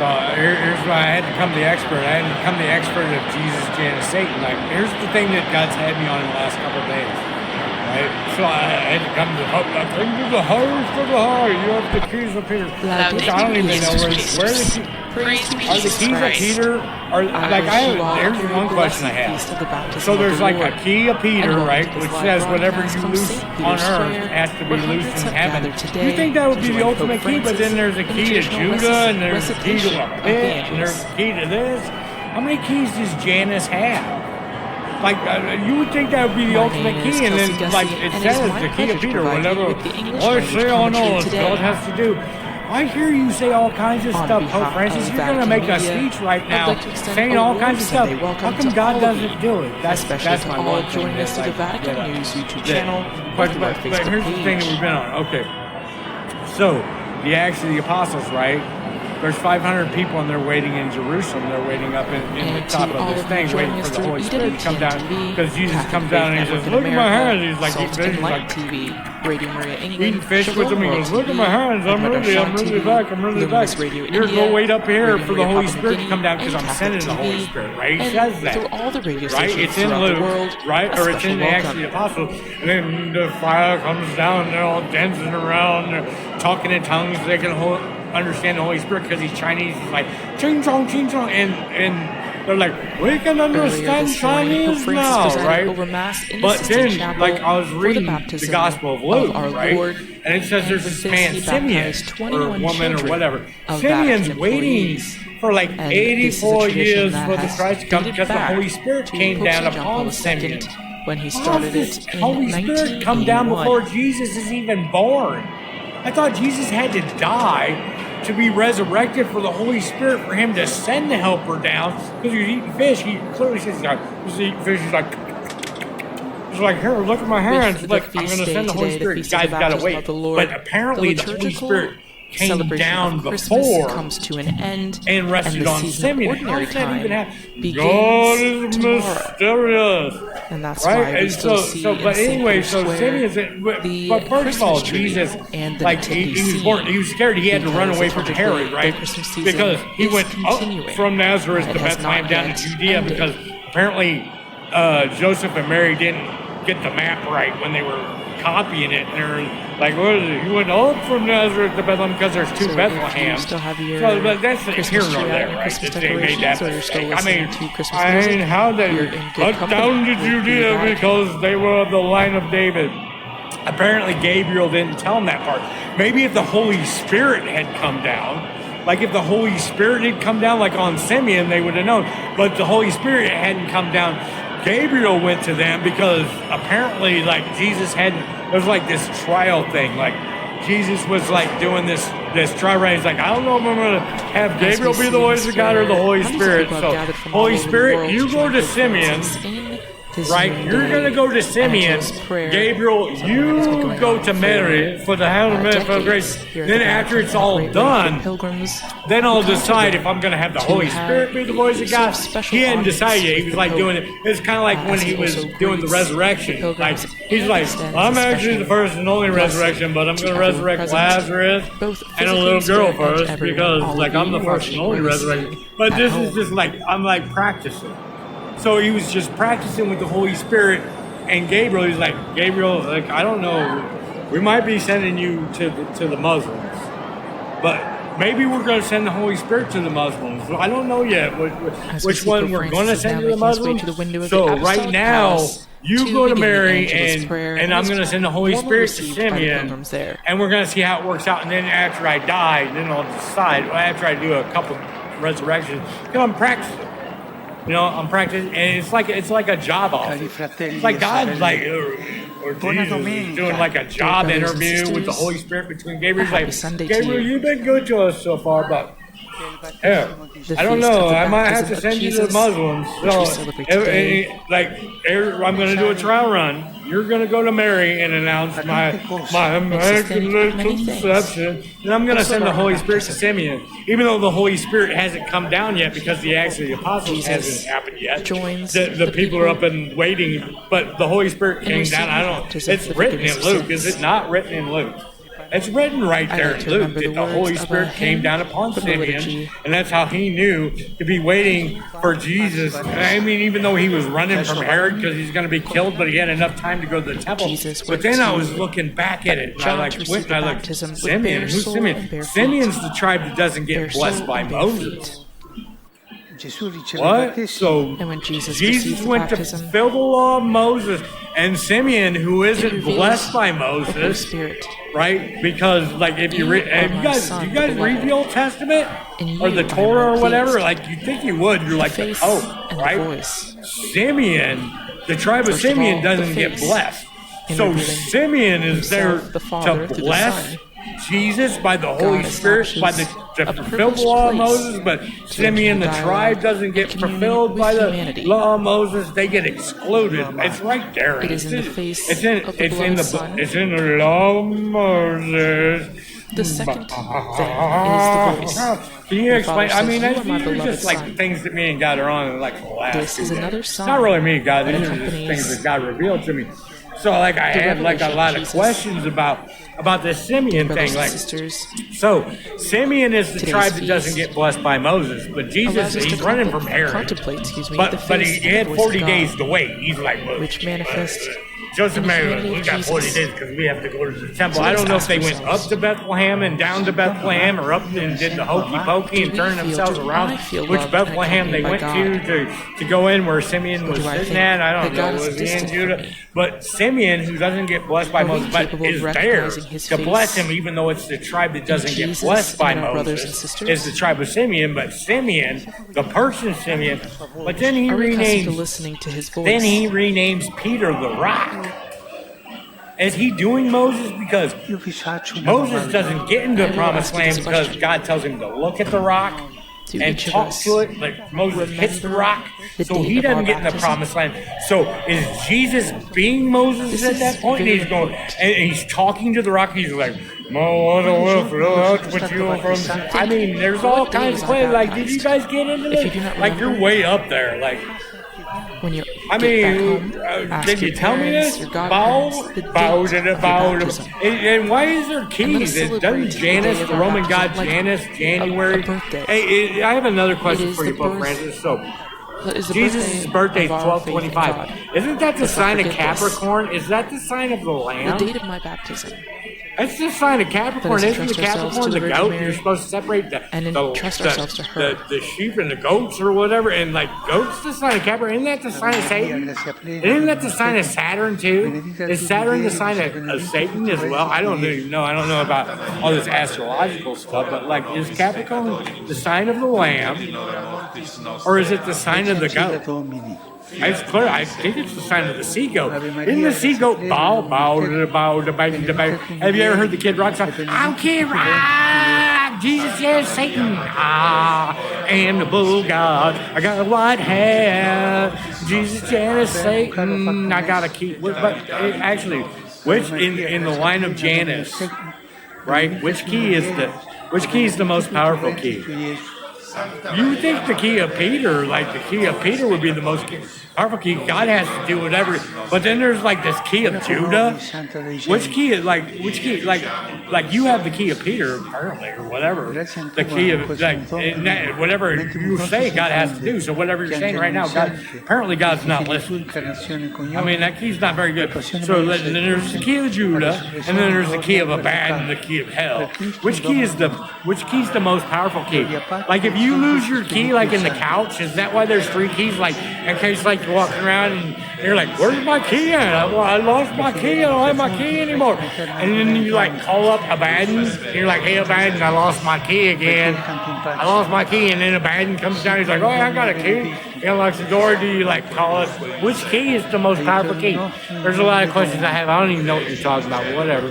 So here's why I had to come the expert. I had to become the expert of Jesus, Janus, Satan. Like, here's the thing that God's had me on in the last couple of days. Right? So I had to come to the highest of the high. You have the keys of Peter. Which I don't even know where the keys are. The keys of Peter are like there's one question I have. So there's like a key of Peter, right, which says whatever you loose on earth has to be loosed in heaven. You think that would be the ultimate key? But then there's a key to Judah, and there's a key to a pit, and there's a key to this. How many keys does Janus have? Like, you would think that would be the ultimate key, and then, like, it says, the key of Peter, whatever, I say on all God has to do. I hear you say all kinds of stuff, Pope Francis. You're going to make a speech right now saying all kinds of stuff. How come God doesn't do it? That's my one thing. Joining us to the Vatican News YouTube channel. But here's the thing that we've been on. Okay. So, the Acts of the Apostles, right? There's 500 people and they're waiting in Jerusalem. They're waiting up in the top of this thing, waiting for the Holy Spirit to come down. Because Jesus comes down and he says, look at my hands. He's like, eating fish with him. He goes, look at my hands. I'm really back. You're go wait up here for the Holy Spirit to come down because I'm sending the Holy Spirit, right? He says that. Right? It's in Luke, right? Or it's in the Acts of the Apostles. And then the fire comes down and they're all dancing around. They're talking in tongues. They can understand the Holy Spirit because he's Chinese. He's like ching chong, and they're like, we can understand Chinese now, right? But then, like, I was reading the Gospel of Luke, right? And it says there's this man Simeon or woman or whatever. Simeon's waiting for like 84 years for the Christ to come because the Holy Spirit came down upon Simeon. When he started it in Holy Spirit come down before Jesus is even born. I thought Jesus had to die to be resurrected for the Holy Spirit for him to send the helper down because he was eating fish. He clearly says he's eating fish. He's like, here, look at my hands. Like, I'm going to send the Holy Spirit. You guys got to wait. But apparently the Holy Spirit came down before comes to an end and rested on Simeon. How does that even happen? God is mysterious. And that's right? why we still see but anyway, so Simeon's. But first of all, Jesus, like he was born. He was scared. He had to run away from Herod, right? Because he went up from Nazareth to Bethlehem down to Judea because apparently Joseph and Mary didn't get the map right when they were copying it. And they're like, what is it? You went up from Nazareth to Bethlehem because there's two Bethlehems. But that's here or there, right? That they made that mistake. I mean, how they cut down to Judea because they were of the line of David. Apparently, Gabriel didn't tell them that part. Maybe if the Holy Spirit had come down, like if the Holy Spirit had come down, like on Simeon, they would have known. But the Holy Spirit hadn't come down. Gabriel went to them because apparently, like, Jesus hadn't, there was like this trial thing. Like, Jesus was like doing this trial, right? He's like, I don't know if I'm going to have Gabriel be the voice of God or the Holy Spirit. So, Holy Spirit, you go to Simeon. Right, you're going to go to Simeon. Gabriel, you go to Mary for the hand of manifold grace. Then after it's all done, then I'll decide if I'm going to have the Holy Spirit be the voice of God. He hadn't decided yet. He was like doing it. It's kind of like when he was doing the resurrection. Like, he's like, I'm actually the first and only resurrection, but I'm going to resurrect Lazarus and a little girl first because, like, I'm the first and only resurrection. But this is just like, I'm like practicing. So he was just practicing with the Holy Spirit, and Gabriel, he's like, Gabriel, like, I don't know, we might be sending you to the Muslims, but maybe we're going to send the Holy Spirit to the Muslims. I don't know yet which one we're going to send to the Muslims. So right now, you go to Mary, and I'm going to send the Holy Spirit to Simeon, and we're going to see how it works out. And then after I die, then I'll decide. After I do a couple resurrections, I'm practicing. You know, I'm practicing, and it's like a job offer. It's like God, like, or Jesus doing like a job interview with the Holy Spirit between Gabriel. He's like, Gabriel, you've been good to us so far, but yeah, I don't know. I might have to send you to the Muslims. So, I'm going to do a trial run. You're going to go to Mary and announce my immaculate conception. And I'm going to send the Holy Spirit to Simeon. Even though the Holy Spirit hasn't come down yet because the Acts of the Apostles hasn't happened yet. The people are up and waiting, but the Holy Spirit came down. It's written in Luke. Is it not written in Luke? It's written right I there like in to Luke remember that the the words Holy of a Spirit came hymn down upon from the Simeon, liturgy. and that's how he knew to be waiting for Jesus. I mean, even though he was running from Herod because he's going to be killed, but he had enough time to go to the temple. Jesus But went then I to was looking back at it, and I John like to went receive and I the looked, baptism with Simeon, bare who's soul Simeon? and bare feet. Simeon's the tribe that doesn't Bare get blessed soul by and bare Moses. feet. What? So And when Jesus Jesus received the went to baptism, fulfill the law of Moses, and Simeon, who isn't reveals blessed by the Holy Moses, Spirit. right? Because like if you read, You are you my guys, son, you guys read beloved. the Old Testament In or you the I am Torah or well whatever, pleased. like you think you would, you're like the face Pope, and the right? voice. Simeon, the tribe of First of Simeon all, doesn't the get face, blessed. in So revealing Simeon is there himself, the Father, to through the bless Son. Jesus by the Holy Spirit, by the to a fulfill the privileged law of place Moses, but Simeon, the dialogue tribe, doesn't get and communion fulfilled with by the humanity. law of Moses. They get excluded. It's right there. It is in the face it's in, of the it's in beloved the Son. it's in the law of Moses. The second thing is the voice. Can you The explain? Father I mean, says, "You are my these are beloved just like Son." things that me and God are on like the last This few is days. another It's sign not really me, God. that These are just accompanies things that God revealed to me. So like I the had like a revelation lot of of Jesus. questions about this Simeon Brothers thing. and Like, sisters, so Simeon is the Today's tribe that doesn't feast get blessed by Moses, but Jesus, allows us he's to running from Herod. contemplate, the But face he and had the voice 40 of God, days to wait. He's like, look, which manifest Joseph in the Mary, humanity we of got 40 Jesus. days because we have to go to the temple. So I let's don't know if ask they went ourselves, up to Bethlehem and down to Bethlehem or up and did the hokey pokey and Do turned we themselves feel- do around. I feel Which loved and Bethlehem they went accompanied to go in where Simeon was do I sitting think at. I don't that God know. is Was he in distant from Judah? me? But Simeon, who doesn't get blessed by Are we Moses, but capable of is there recognizing his to bless face him, even though it's the tribe that doesn't get Jesus blessed by and our brothers and Moses, sisters? is the tribe of Simeon. But Simeon, the person Simeon, but then he Are we accustomed to renames. listening to his voice? Then he renames Peter the Rock. Is he doing Moses? Because Moses doesn't get into the promised land because God tells him to look at the rock To and each of talk us, to it. Like Moses hits the rock, the so date he of doesn't our get in the baptism. promised land. So is Jesus being Moses This at is that point? And very he's going, important. and he's talking to the rock. He's like, with you from. I mean, there's all What day kinds is of our questions. Like, did you baptized? guys get into If you this? do not Like, you're remember- way up there. Like. When you I get back mean, home, ask did you your tell me parents, this? your godparents, the date Bow of to the your bow to baptism. and why is there And let keys? us It celebrate doesn't the Janus, day of the our Roman god baptism like Janus, January? a birthday. Hey, I have another question is for you, the Pope birth- Francis. So, That is the Jesus' birthday is of our faith in 12/25. God. Isn't that the Let's not sign of forget this. Capricorn? Is that the sign of the The Lamb? date of my baptism. That's the sign of Capricorn. Let us Isn't the entrust ourselves Capricorn to the the Virgin goat? Mary You're supposed to separate the and entrust ourselves to her. The sheep and the goats or whatever. And like goats, the sign of Capricorn. Isn't that the sign of Satan? Isn't that the sign of Saturn too? Is Saturn the sign of Satan as well? I don't even know. I don't know about all this astrological stuff. But like, is Capricorn the sign of the Lamb, or is it the sign of the goat? It's clear. I think it's the sign of the sea goat. Isn't the sea goat bow, bow, bow, bow, bow? Have you ever heard the Kid Rock song? I'm Kid Rock. Jesus is Satan. I am the bull god. I got a white hair. Jesus Janus Satan. I got a key. But actually, which in the line of Janus, right? Which key is the most powerful key? You would think the key of Peter, like the key of Peter would be the most powerful key. God has to do whatever. But then there's like this key of Judah. Which key, like you have the key of Peter apparently, or whatever. The key of, like, whatever you say God has to do. So whatever you're saying right now, apparently God's not listening. I mean, that key's not very good. So then there's the key of Judah, and then there's the key of Abaddon and the key of hell. Which key's the most powerful key? Like if you lose your key, like in the couch, is that why there's three keys? Like in case like you're walking around and you're like, "Where's my key at? I lost my key. I don't have my key anymore." And then you like call up Abaddon. And you're like, "Hey Abaddon, I lost my key again. I lost my key." And then Abaddon comes down. He's like, "Oh, yeah, I got a key." He unlocks the door. Do you like call it? Which key is the most powerful key? There's a lot of questions I have. I don't even know what you're talking about. Whatever.